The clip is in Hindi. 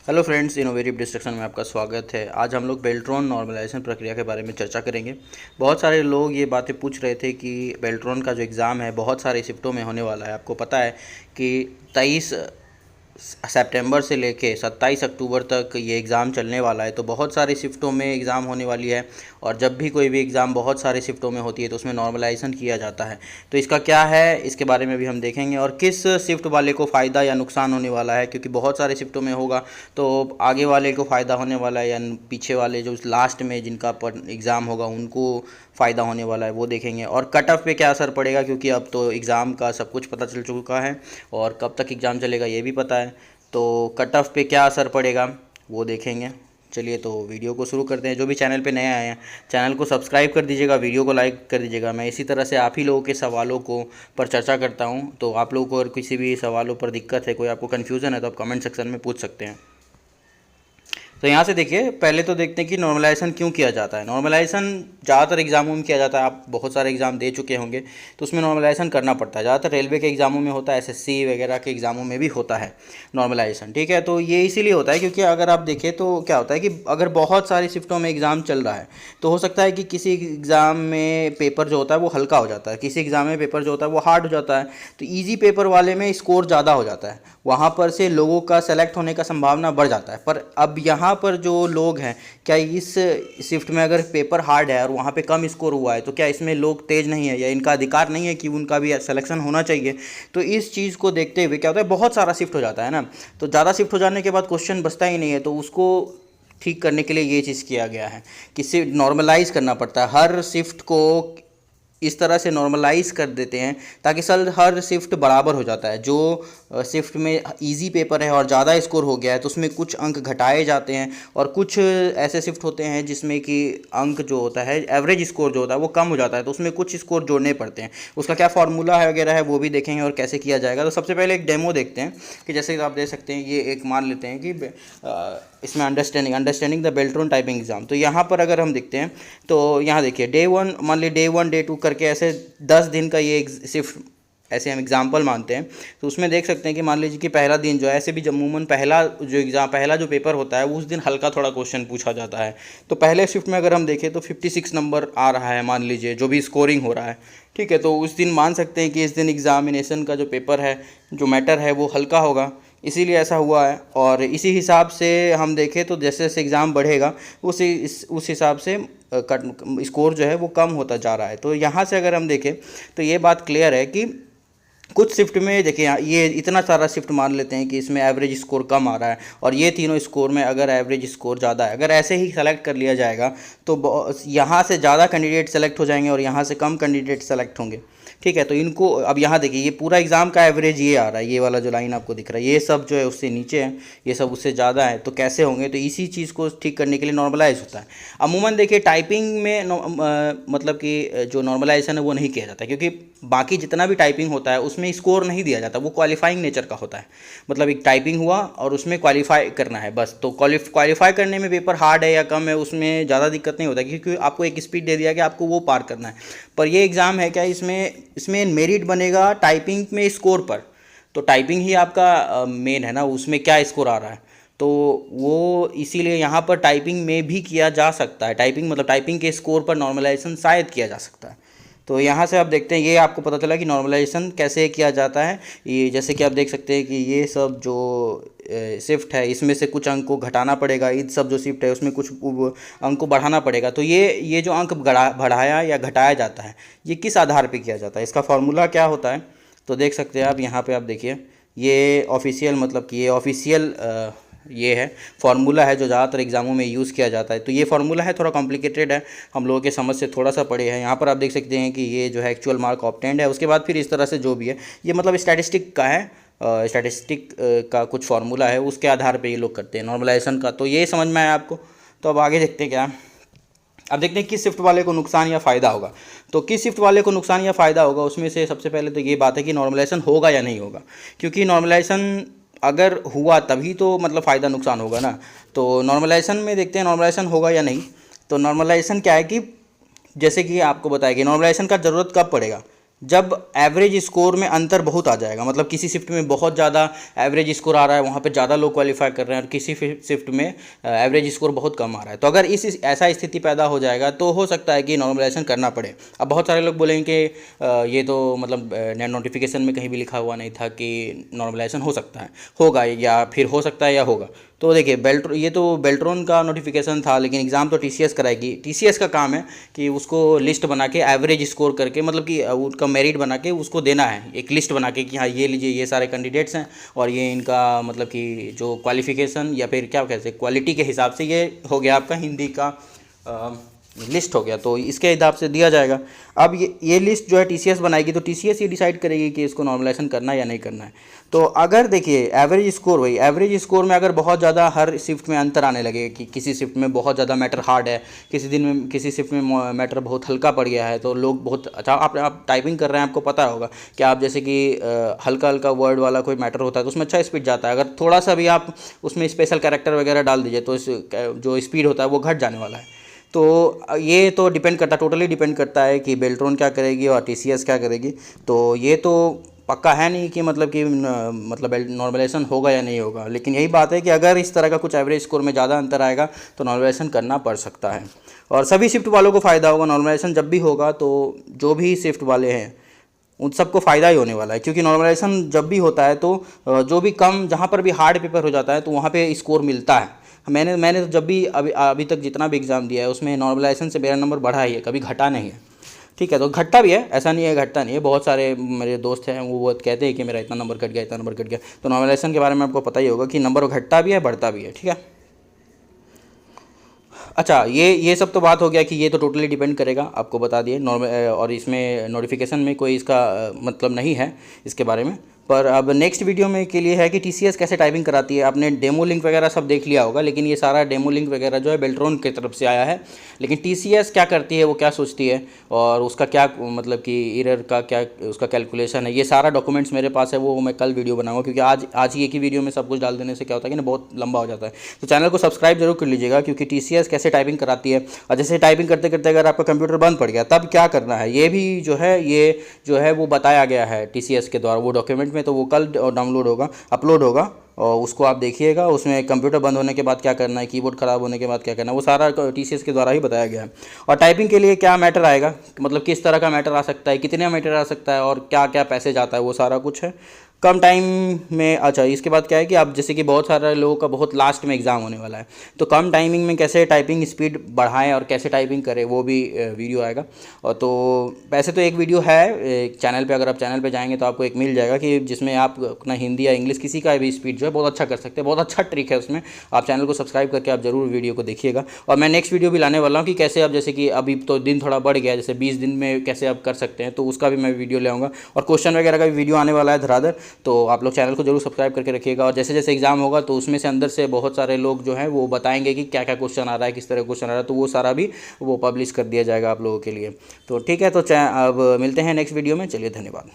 हेलो फ्रेंड्स, इनोवेटिव डिस्ट्रक्शन में आपका स्वागत है। आज हम लोग बेल्ट्रॉन नॉर्मलाइजेशन प्रक्रिया के बारे में चर्चा करेंगे। बहुत सारे लोग ये बातें पूछ रहे थे कि बेल्ट्रॉन का जो एग्ज़ाम है बहुत सारे शिफ्टों में होने वाला है। आपको पता है कि 23 सितंबर से लेके 27 अक्टूबर तक ये एग्ज़ाम चलने वाला है। तो बहुत सारे शिफ्टों में एग्ज़ाम होने वाली है और जब भी कोई भी एग्ज़ाम बहुत सारे शिफ्टों में होती है तो उसमें नॉर्मलाइजेशन किया जाता है। तो इसका क्या है, इसके बारे में भी हम देखेंगे और किस शिफ्ट वाले को फ़ायदा या नुकसान होने वाला है, क्योंकि बहुत सारे शिफ्टों में होगा तो आगे वाले को फ़ायदा होने वाला है या पीछे वाले जो लास्ट में जिनका एग्ज़ाम होगा उनको फ़ायदा होने वाला है, वो देखेंगे। और कट ऑफ पे क्या असर पड़ेगा, क्योंकि अब तो एग्ज़ाम का सब कुछ पता चल चुका है और कब तक एग्ज़ाम चलेगा ये भी पता है। तो कट ऑफ पे क्या असर पड़ेगा वो देखेंगे। चलिए तो वीडियो को शुरू करते हैं। जो भी चैनल पे नए आए हैं चैनल को सब्सक्राइब कर दीजिएगा, वीडियो को लाइक कर दीजिएगा। मैं इसी तरह से आप ही लोगों के सवालों को पर चर्चा करता हूं। तो आप लोगों को अगर किसी भी सवालों पर दिक्कत है, कोई आपको कन्फ्यूज़न है तो आप कमेंट सेक्शन में पूछ सकते हैं। तो यहाँ से देखिए, पहले तो देखते हैं कि नॉर्मलाइजेशन क्यों किया जाता है। नॉर्मलाइजेशन ज़्यादातर एग्जामों में किया जाता है। आप बहुत सारे एग्जाम दे चुके होंगे तो उसमें नॉर्मलाइजेशन करना पड़ता है। ज़्यादातर रेलवे के एग्जामों में होता है, एसएससी वगैरह के एग्जामों में भी होता है नॉर्मलाइजेशन, ठीक है। तो ये इसीलिए होता है क्योंकि अगर आप देखें तो क्या होता है कि अगर बहुत सारी शिफ्टों में एग्ज़ाम चल रहा है तो हो सकता है कि किसी एग्ज़ाम में पेपर जो होता है वो हल्का हो जाता है, किसी एग्ज़ाम में पेपर जो होता है वो हार्ड हो जाता है। तो ईजी पेपर वाले में स्कोर ज़्यादा हो जाता है, वहाँ पर से लोगों का सेलेक्ट होने का संभावना बढ़ जाता है। पर अब यहाँ पर जो लोग हैं, क्या इस शिफ्ट में अगर पेपर हार्ड है और वहाँ पे कम स्कोर हुआ है तो क्या इसमें लोग तेज नहीं है या इनका अधिकार नहीं है कि उनका भी सिलेक्शन होना चाहिए। तो इस चीज़ को देखते हुए क्या होता है, बहुत सारा शिफ्ट हो जाता है ना। तो ज़्यादा शिफ्ट हो जाने के बाद क्वेश्चन बचता ही नहीं है। तो उसको ठीक करने के लिए ये चीज़ किया गया है कि सिर्फ नॉर्मलाइज करना पड़ता है। हर शिफ्ट को इस तरह से नॉर्मलाइज कर देते हैं ताकि हर शिफ्ट बराबर हो जाता है। जो शिफ्ट में इजी पेपर है और ज़्यादा स्कोर हो गया है तो उसमें कुछ अंक घटाए जाते हैं और कुछ ऐसे शिफ्ट होते हैं जिसमें कि अंक जो होता है, एवरेज स्कोर जो होता है वो कम हो जाता है, तो उसमें कुछ स्कोर जोड़ने पड़ते हैं। उसका क्या फार्मूला है वगैरह है वो भी देखेंगे और कैसे किया जाएगा। तो सबसे पहले एक डेमो देखते हैं कि जैसे आप देख सकते हैं, ये एक मान लेते हैं कि इसमें understanding the Beltron typing exam. तो यहाँ पर अगर हम देखते हैं तो यहाँ देखिए डे 1, मान लीजिए डे 1 डे 2 करके ऐसे 10 दिन का ये शिफ्ट ऐसे हम एग्जाम्पल मानते हैं। तो उसमें देख सकते हैं कि मान लीजिए कि पहला दिन जो है, ऐसे भी अमूमन पहला जो पेपर होता है उस दिन हल्का थोड़ा क्वेश्चन पूछा जाता है। तो पहले शिफ्ट में अगर हम देखें तो 56 नंबर आ रहा है, मान लीजिए जो भी स्कोरिंग हो रहा है, ठीक है। तो उस दिन मान सकते हैं कि इस दिन एग्जामिनेशन का जो पेपर है, जो मैटर है वो हल्का होगा, इसीलिए ऐसा हुआ है। और इसी हिसाब से हम देखें तो जैसे जैसे एग्ज़ाम बढ़ेगा उस हिसाब से स्कोर जो है वो कम होता जा रहा है। तो यहाँ से अगर हम देखें तो ये बात क्लियर है कि कुछ शिफ्ट में देखिए, ये इतना सारा शिफ्ट मान लेते हैं कि इसमें एवरेज स्कोर कम आ रहा है और ये तीनों स्कोर में अगर एवरेज स्कोर ज़्यादा है, अगर ऐसे ही सेलेक्ट कर लिया जाएगा तो यहाँ से ज़्यादा कैंडिडेट सेलेक्ट हो जाएंगे और यहाँ से कम कैंडिडेट सेलेक्ट होंगे, ठीक है। तो इनको अब यहाँ देखिए, ये पूरा एग्ज़ाम का एवरेज ये आ रहा है, ये वाला जो लाइन आपको दिख रहा है, ये सब जो है उससे नीचे है, ये सब उससे ज़्यादा है। तो कैसे होंगे, तो इसी चीज़ को ठीक करने के लिए नॉर्मलाइज होता है। अमूमन देखिए टाइपिंग में मतलब कि जो नॉर्मलाइजेशन है वो नहीं किया जाता, क्योंकि बाकी जितना भी टाइपिंग होता है उसमें स्कोर नहीं दिया जाता, वो क्वालिफाइंग नेचर का होता है। मतलब एक टाइपिंग हुआ और उसमें क्वालिफाई करना है बस। तो क्वालिफाई करने में पेपर हार्ड है या कम है उसमें ज़्यादा दिक्कत नहीं होता, क्योंकि आपको एक स्पीड दे दिया कि आपको वो पार करना है। पर ये एग्ज़ाम है क्या, इसमें मेरिट बनेगा टाइपिंग में स्कोर पर। तो टाइपिंग ही आपका मेन है ना, उसमें क्या स्कोर आ रहा है। तो वो इसीलिए यहाँ पर टाइपिंग में भी किया जा सकता है। टाइपिंग मतलब टाइपिंग के स्कोर पर नॉर्मलाइजेशन शायद किया जा सकता है। तो यहाँ से आप देखते हैं, ये आपको पता चला कि नॉर्मलाइजेशन कैसे किया जाता है। ये जैसे कि आप देख सकते हैं कि ये सब जो शिफ्ट है इसमें से कुछ अंक को घटाना पड़ेगा, इन सब जो शिफ्ट है उसमें कुछ अंक को बढ़ाना पड़ेगा। तो ये जो अंक बढ़ाया या घटाया जाता है ये किस आधार पे किया जाता है, इसका फॉर्मूला क्या होता है। तो देख सकते हैं आप यहाँ पे, आप देखिए ये ऑफिशियल, मतलब कि ये ऑफिशियल ये है फार्मूला है जो ज़्यादातर एग्जामों में यूज़ किया जाता है। तो ये फार्मूला है, थोड़ा कॉम्प्लिकेटेड है, हम लोगों के समझ से थोड़ा सा पड़े है। यहाँ पर आप देख सकते हैं कि ये जो है एक्चुअल मार्क ऑब्टेंड है, उसके बाद फिर इस तरह से जो भी है ये मतलब स्टैटिस्टिक का है, स्टैटिस्टिक का कुछ फार्मूला है, उसके आधार पर ये लोग करते हैं नॉर्मलाइजेशन का। तो ये समझ में आया आपको। तो अब आगे देखते हैं क्या, अब देखते हैं किस शिफ्ट वाले को नुकसान या फ़ायदा होगा। तो किस शिफ्ट वाले को नुकसान या फ़ायदा होगा, उसमें से सबसे पहले तो ये बात है कि नॉर्मलाइजेशन होगा या नहीं होगा। क्योंकि नॉर्मलाइजेशन अगर हुआ तभी तो मतलब फ़ायदा नुकसान होगा ना। तो नॉर्मलाइजेशन में देखते हैं नॉर्मलाइजेशन होगा या नहीं। तो नॉर्मलाइजेशन क्या है कि जैसे कि आपको बताया कि नॉर्मलाइजेशन का ज़रूरत कब पड़ेगा, जब एवरेज स्कोर में अंतर बहुत आ जाएगा, मतलब किसी शिफ्ट में बहुत ज़्यादा एवरेज स्कोर आ रहा है, वहाँ पे ज़्यादा लोग क्वालिफाई कर रहे हैं, और किसी शिफ्ट में एवरेज स्कोर बहुत कम आ रहा है, तो अगर इस ऐसा स्थिति पैदा हो जाएगा तो हो सकता है कि नॉर्मलाइजेशन करना पड़े। अब बहुत सारे लोग बोलेंगे कि ये तो मतलब नोटिफिकेशन में कहीं भी लिखा हुआ नहीं था कि नॉर्मलाइजेशन हो सकता है, होगा, या फिर हो सकता है या होगा। तो देखिए ये तो बेल्ट्रॉन का नोटिफिकेशन था, लेकिन एग्ज़ाम तो टीसीएस कराएगी। टीसीएस का काम है कि उसको लिस्ट बना के एवरेज स्कोर करके, मतलब कि उसका मेरिट बना के उसको देना है, एक लिस्ट बना के कि हाँ ये लीजिए, ये सारे कैंडिडेट्स हैं और ये इनका मतलब कि जो क्वालिफिकेशन या फिर क्या कहते हैं क्वालिटी के हिसाब से ये हो गया आपका हिंदी का लिस्ट हो गया, तो इसके हिसाब से दिया जाएगा। अब ये लिस्ट जो है टीसीएस बनाएगी, तो टीसीएस ये डिसाइड करेगी कि इसको नॉर्मलाइजेशन करना है या नहीं करना है। तो अगर देखिए एवरेज स्कोर, वही एवरेज स्कोर में अगर बहुत ज़्यादा हर शिफ्ट में अंतर आने लगे कि किसी शिफ्ट में बहुत ज़्यादा मैटर हार्ड है, किसी दिन में किसी शिफ्ट में मैटर बहुत हल्का पड़ गया है, तो लोग बहुत अच्छा, आप टाइपिंग कर रहे हैं, आपको पता होगा कि आप जैसे कि हल्का हल्का वर्ड वाला कोई मैटर होता है तो उसमें अच्छा स्पीड जाता है, अगर थोड़ा सा भी आप उसमें स्पेशल कैरेक्टर वगैरह डाल दीजिए तो जो स्पीड होता है वो घट जाने वाला है। तो ये तो डिपेंड करता है, टोटली डिपेंड करता है कि बेल्ट्रॉन क्या करेगी और टीसीएस क्या करेगी। तो ये तो पक्का है नहीं कि मतलब कि मतलब नॉर्मलाइजेशन होगा या नहीं होगा, लेकिन यही बात है कि अगर इस तरह का कुछ एवरेज स्कोर में ज़्यादा अंतर आएगा तो नॉर्मलाइजेशन करना पड़ सकता है, और सभी शिफ्ट वालों को फ़ायदा होगा। नॉर्मलाइजेशन जब भी होगा तो जो भी शिफ्ट वाले हैं उन सबको फ़ायदा ही होने वाला है, क्योंकि नॉर्मलाइजेशन जब भी होता है तो जो भी कम, जहाँ पर भी हार्ड पेपर हो जाता है तो वहाँ पे स्कोर मिलता है। मैंने तो जब भी अभी तक जितना भी एग्ज़ाम दिया है उसमें नॉर्मलाइजेशन से मेरा नंबर बढ़ा ही है, कभी घटा नहीं है। ठीक है, तो घटता भी है, ऐसा नहीं है घटता नहीं है, बहुत सारे मेरे दोस्त हैं वो बहुत कहते हैं कि मेरा इतना नंबर घट गया, इतना नंबर घट गया। तो नॉर्मलाइजेशन के बारे में आपको पता ही होगा कि नंबर घटता भी है, बढ़ता भी है। ठीक है, अच्छा, ये सब तो बात हो गया कि ये तो टोटली डिपेंड करेगा, आपको बता दिए नॉर्मल, और इसमें नोटिफिकेशन में कोई इसका मतलब नहीं है इसके बारे में। पर अब नेक्स्ट वीडियो में के लिए है कि टीसीएस कैसे टाइपिंग कराती है। आपने डेमो लिंक वगैरह सब देख लिया होगा, लेकिन ये सारा डेमो लिंक वगैरह जो है बेल्ट्रॉन की तरफ से आया है, लेकिन टीसीएस क्या करती है, वो क्या सोचती है और उसका क्या मतलब कि एरर का क्या उसका कैलकुलेशन है, ये सारा डॉक्यूमेंट्स मेरे पास है, वो मैं कल वीडियो बनाऊंगा, क्योंकि आज ही एक ही वीडियो में सब कुछ डाल देने से क्या होता है कि ना बहुत लंबा हो जाता है। तो चैनल को सब्सक्राइब जरूर कर लीजिएगा, क्योंकि टीसीएस कैसे टाइपिंग कराती है, और जैसे टाइपिंग करते करते अगर आपका कंप्यूटर बंद पड़ गया तब क्या करना है, ये भी जो है वो बताया गया है टीसीएस के द्वारा वो डॉक्यूमेंट में। तो वो कल डाउनलोड होगा, अपलोड होगा, और उसको आप देखिएगा। उसमें कंप्यूटर बंद होने के बाद क्या करना है, कीबोर्ड ख़राब होने के बाद क्या करना है, वो सारा टीसीएस के द्वारा ही बताया गया है। और टाइपिंग के लिए क्या मैटर आएगा, मतलब किस तरह का मैटर आ सकता है, कितने मैटर आ सकता है, और क्या क्या पैसे जाता है, वो सारा कुछ है कम टाइम में। अच्छा, इसके बाद क्या है कि आप जैसे कि बहुत सारे लोगों का बहुत लास्ट में एग्ज़ाम होने वाला है, तो कम टाइमिंग में कैसे टाइपिंग स्पीड बढ़ाएं और कैसे टाइपिंग करें, वो भी वीडियो आएगा। और तो वैसे तो एक वीडियो है चैनल पे, अगर आप चैनल पे जाएंगे तो आपको एक मिल जाएगा कि जिसमें आप अपना हिंदी या इंग्लिश किसी का भी स्पीड जो है बहुत अच्छा कर सकते हैं, बहुत अच्छा ट्रिक है उसमें। आप चैनल को सब्सक्राइब करके आप ज़रूर वीडियो को देखिएगा। और मैं नेक्स्ट वीडियो भी लाने वाला हूँ कि कैसे आप, जैसे कि अभी तो दिन थोड़ा बढ़ गया, जैसे 20 दिन में कैसे आप कर सकते हैं, तो उसका भी मैं वीडियो ले आऊँगा। और क्वेश्चन वगैरह का भी वीडियो आने वाला है धड़ाधड़, तो आप लोग चैनल को जरूर सब्सक्राइब करके रखिएगा। और जैसे जैसे एग्जाम होगा तो उसमें से अंदर से बहुत सारे लोग जो हैं वो बताएंगे कि क्या क्या क्वेश्चन आ रहा है, किस तरह क्वेश्चन आ रहा है, तो वो सारा भी वो पब्लिश कर दिया जाएगा आप लोगों के लिए। तो ठीक है, तो अब मिलते हैं नेक्स्ट वीडियो में, चलिए धन्यवाद।